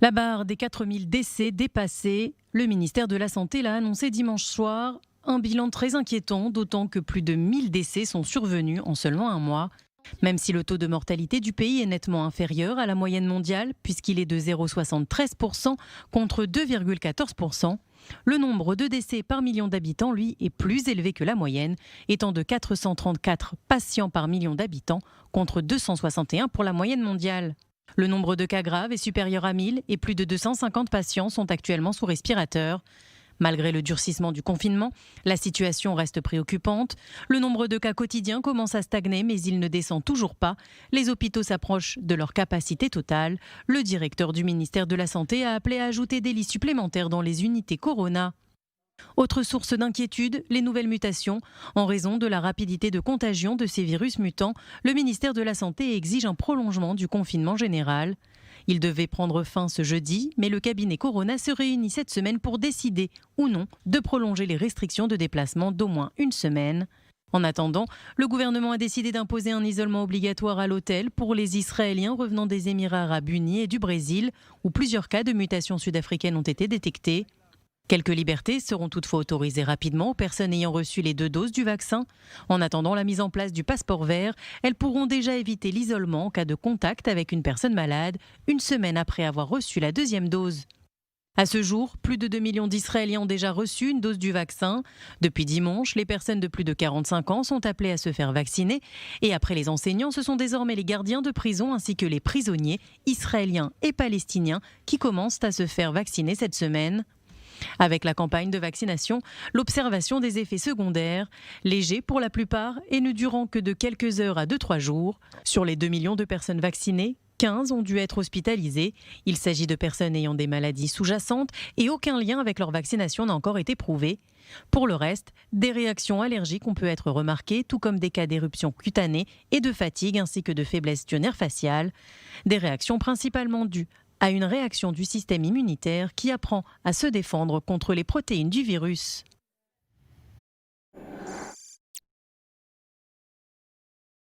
La barre des 4000 décès dépassée, le ministère de la Santé l'a annoncé dimanche soir. Un bilan très inquiétant, d'autant que plus de 1000 décès sont survenus en seulement un mois. Même si le taux de mortalité du pays est nettement inférieur à la moyenne mondiale, puisqu'il est de 0,73% contre 2,14%, le nombre de décès par million d'habitants, lui, est plus élevé que la moyenne, étant de 434 patients par million d'habitants contre 261 pour la moyenne mondiale. Le nombre de cas graves est supérieur à 1000 et plus de 250 patients sont actuellement sous respirateur. Malgré le durcissement du confinement, la situation reste préoccupante. Le nombre de cas quotidiens commence à stagner, mais il ne descend toujours pas. Les hôpitaux s'approchent de leur capacité totale. Le directeur du ministère de la Santé a appelé à ajouter des lits supplémentaires dans les unités Corona. Autre source d'inquiétude, les nouvelles mutations. En raison de la rapidité de contagion de ces virus mutants, le ministère de la Santé exige un prolongement du confinement général. Il devait prendre fin ce jeudi, mais le cabinet Corona se réunit cette semaine pour décider ou non de prolonger les restrictions de déplacement d'au moins une semaine. En attendant, le gouvernement a décidé d'imposer un isolement obligatoire à l'hôtel pour les Israéliens revenant des Émirats arabes unis et du Brésil, où plusieurs cas de mutations sud-africaines ont été détectés. Quelques libertés seront toutefois autorisées rapidement aux personnes ayant reçu les 2 doses du vaccin. En attendant la mise en place du passeport vert, elles pourront déjà éviter l'isolement en cas de contact avec une personne malade, une semaine après avoir reçu la 2e dose. À ce jour, plus de 2 millions d'Israéliens ont déjà reçu une dose du vaccin. Depuis dimanche, les personnes de plus de 45 ans sont appelées à se faire vacciner. Et après les enseignants, ce sont désormais les gardiens de prison ainsi que les prisonniers, israéliens et palestiniens, qui commencent à se faire vacciner cette semaine. Avec la campagne de vaccination, l'observation des effets secondaires, légers pour la plupart et ne durant que de quelques heures à 2-3 jours. Sur les 2 millions de personnes vaccinées, 15 ont dû être hospitalisées. Il s'agit de personnes ayant des maladies sous-jacentes et aucun lien avec leur vaccination n'a encore été prouvé. Pour le reste, des réactions allergiques ont pu être remarquées, tout comme des cas d'éruption cutanée et de fatigue ainsi que de faiblesse du nerf facial. Des réactions principalement dues à une réaction du système immunitaire qui apprend à se défendre contre les protéines du virus.